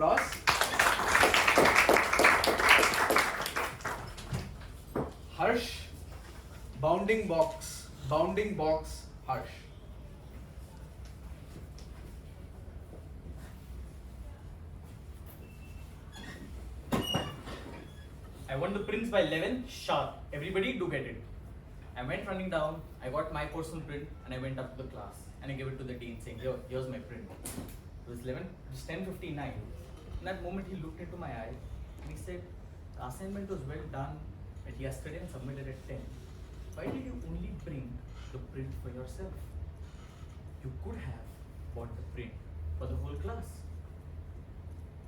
applause. Harsh, bounding box, Harsh. I won the prints by 11, Shah. Everybody do get it. I went running down, I got my personal print, and I went up to the class. And I gave it to the dean saying, here's my print. It was 11, it was 10:59. In that moment, he looked into my eye and he said, the assignment was well done at yesterday and submitted at 10. Why did you only bring the print for yourself? You could have bought the print for the whole class.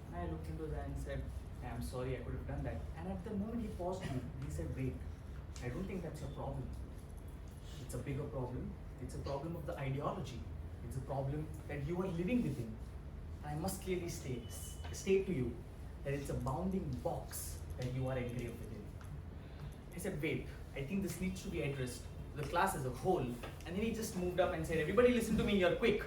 And I looked into his eye and said, I'm sorry, I could have done that. And at the moment he paused me, he said, wait, I don't think that's your problem. It's a bigger problem. It's a problem of the ideology. It's a problem that you are living within. And I must clearly state to you that it's a bounding box that you are engraved within. I said, wait, I think this needs to be addressed to the class as a whole. And then he just moved up and said, everybody listen to me here, quick.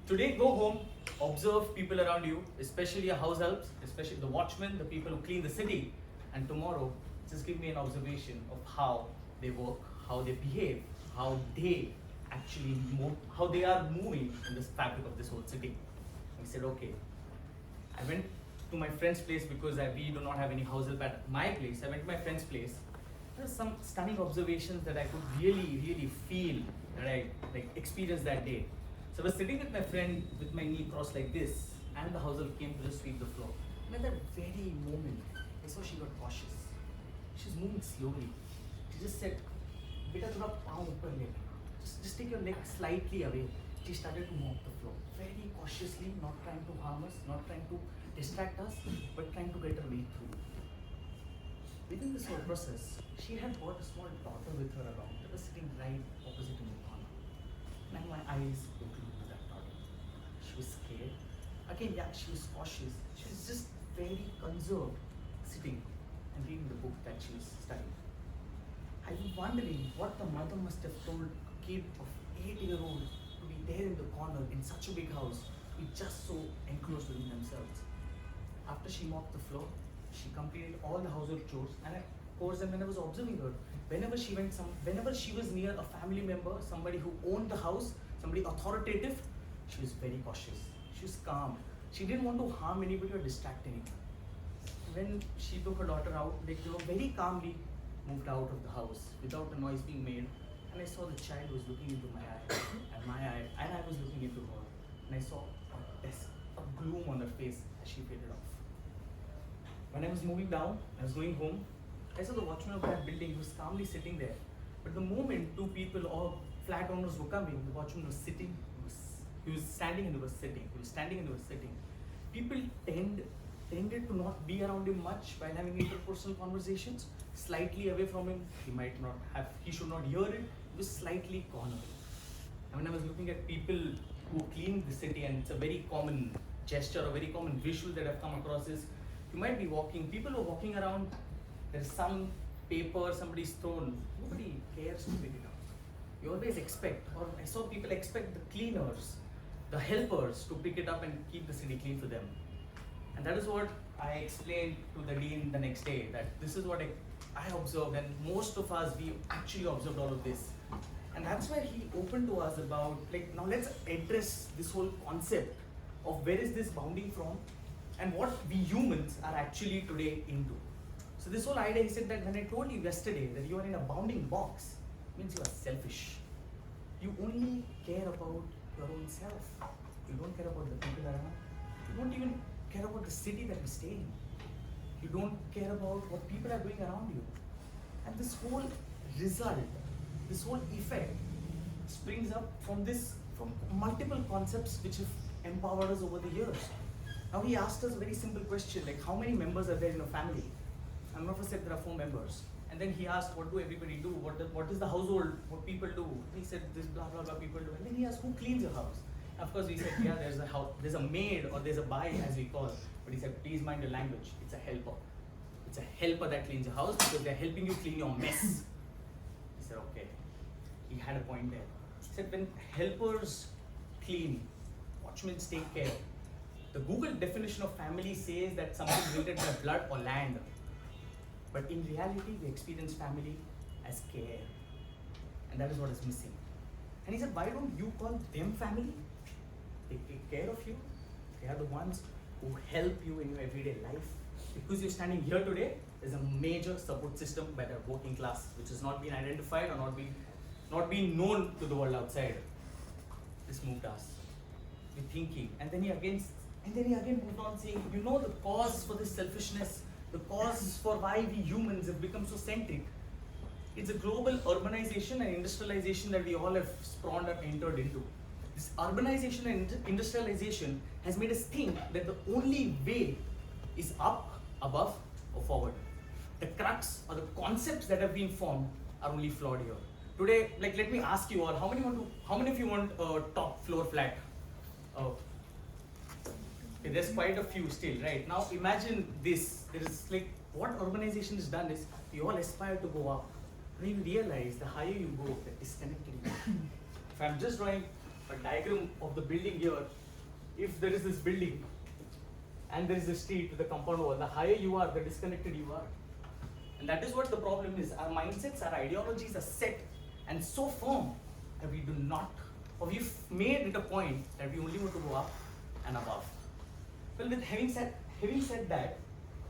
Today, go home, observe people around you, especially your house helps, especially the watchmen, the people who clean the city. And tomorrow, just give me an observation of how they work, how they behave, how they actually move, how they are moving in this fabric of this whole city. I said, okay. I went to my friend's place because we do not have any house help at my place. I went to my friend's place. There were some stunning observations that I could really feel, that I experienced that day. So I was sitting with my friend with my knee crossed like this, and the house help came to just sweep the floor. And at that very moment, I saw she got cautious. She was moving slowly. She just said, "Beta, thoda pav upar le. Just take your leg slightly away." She started to mop the floor, very cautiously, not trying to harm us, not trying to distract us, but trying to get her way through. Within this whole process, she had brought a small daughter with her around that was sitting right opposite in the corner. And my eyes were glued to that daughter. She was scared. Again, yeah, she was cautious. She was just very conserved, sitting and reading the book that she was studying. I was wondering what the mother must have told a kid of 8-year-old to be there in the corner in such a big house, be just so enclosed within themselves. After she mopped the floor, she completed all the household chores, and of course, when I was observing her, whenever she was near a family member, somebody who owned the house, somebody authoritative, she was very cautious. She was calm. She didn't want to harm anybody or distract anyone. When she took her daughter out, they very calmly moved out of the house without a noise being made. And I saw the child was looking into my eye, and I was looking into her. And I saw a gloom on her face as she faded off. When I was moving down, I was going home, I saw the watchman of that building who was calmly sitting there. But the moment two people or flat owners were coming, the watchman was sitting, he was standing and he was sitting, he was standing and he was sitting. People tended to not be around him much while having interpersonal conversations, slightly away from him. He should not hear it, he was slightly cornered. And when I was looking at people who clean the city, and it's a very common gesture, a very common visual that I've come across is, you might be walking, people are walking around, there's some paper somebody's thrown, nobody cares to pick it up. You always expect, or I saw people expect the cleaners, the helpers to pick it up and keep the city clean for them. And that is what I explained to the dean the next day, that this is what I observed, and most of us, we actually observed all of this. And that's where he opened to us about, now let's address this whole concept of where is this bounding from, and what we humans are actually today into. So this whole idea, he said that when I told you yesterday that you are in a bounding box, means you are selfish. You only care about your own self. You don't care about the people around. You don't even care about the city that you stay in. You don't care about what people are doing around you. And this whole result, this whole effect springs up from multiple concepts which have empowered us over the years. Now he asked us a very simple question, like how many members are there in a family? And one of us said there are 4 members. And then he asked, what do everybody do? What is the household? What people do? He said, this blah blah blah people do. And then he asked, who cleans your house? And of course we said, yeah, there's a maid, or there's a bai as we call. But he said, please mind your language. It's a helper. It's a helper that cleans your house because they're helping you clean your mess. He said, okay. He had a point there. He said, when helpers clean, watchmen take care, The Google definition of family says that something related by blood or land. But in reality, we experience family as care. And that is what is missing. And he said, why don't you call them family? They take care of you. They are the ones who help you in your everyday life. Because you're standing here today, there's a major support system by the working class, which has not been identified or not been known to the world outside. This moved us. We're thinking, and then he again moved on saying, you know the cause for this selfishness, the cause for why we humans have become so centric. It's a global urbanization and industrialization that we all have spawned and entered into. This urbanization and industrialization has made us think that the only way is up, above, or forward. The crux or the concepts that have been formed are only flawed here. Today, like, let me ask you all, how many of you want a top floor flat? Okay, there's quite a few still, right? Now imagine this. There is like what urbanization has done is we all aspire to go up. When you realize the higher you go, the disconnected you are. If I'm just drawing a diagram of the building here, if there is this building and there is a street with a compound wall, the higher you are, the disconnected you are. And that is what the problem is. Our mindsets, our ideologies are set and so firm that we do not, or we've made it a point that we only want to go up and above. Well, with having said that,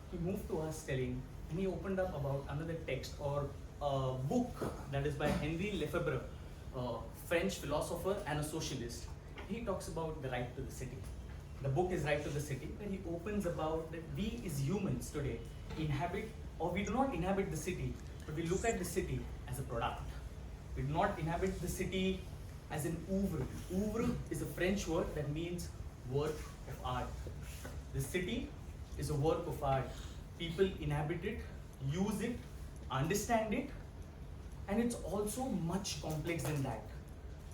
he moved to us telling, and he opened up about another text or a book that is by Henri Lefebvre, a French philosopher and a socialist. He talks about the right to the city. The book is Right to the City, where he opens about that we as humans today inhabit, or we do not inhabit the city, but we look at the city as a product. We do not inhabit the city as an oeuvre. Oeuvre is a French word that means work of art. The city is a work of art. People inhabit it, use it, understand it, and it's also much complex than that.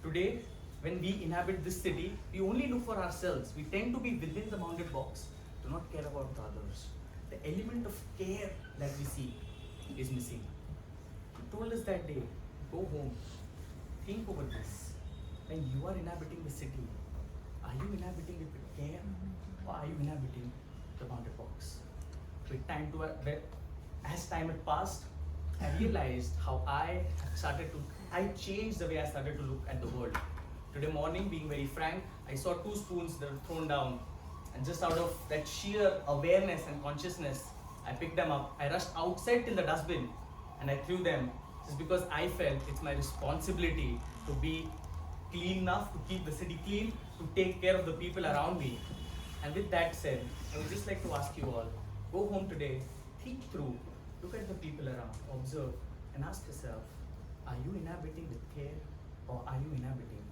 Today, when we inhabit this city, we only look for ourselves. We tend to be within the bounded box, do not care about the others. The element of care that we see is missing. He told us that day, go home, think over this. When you are inhabiting the city, are you inhabiting it with care, or are you inhabiting the bounded box? As time had passed, I realized how I changed the way I started to look at the world. Today morning, being very frank, I saw 2 spoons that were thrown down, and just out of that sheer awareness and consciousness, I picked them up. I rushed outside till the dustbin and I threw them just because I felt it's my responsibility to be clean enough, to keep the city clean, to take care of the people around me. And with that said, I would just like to ask you all, go home today, think through, look at the people around, observe, and ask yourself, are you inhabiting with care, or are you inhabiting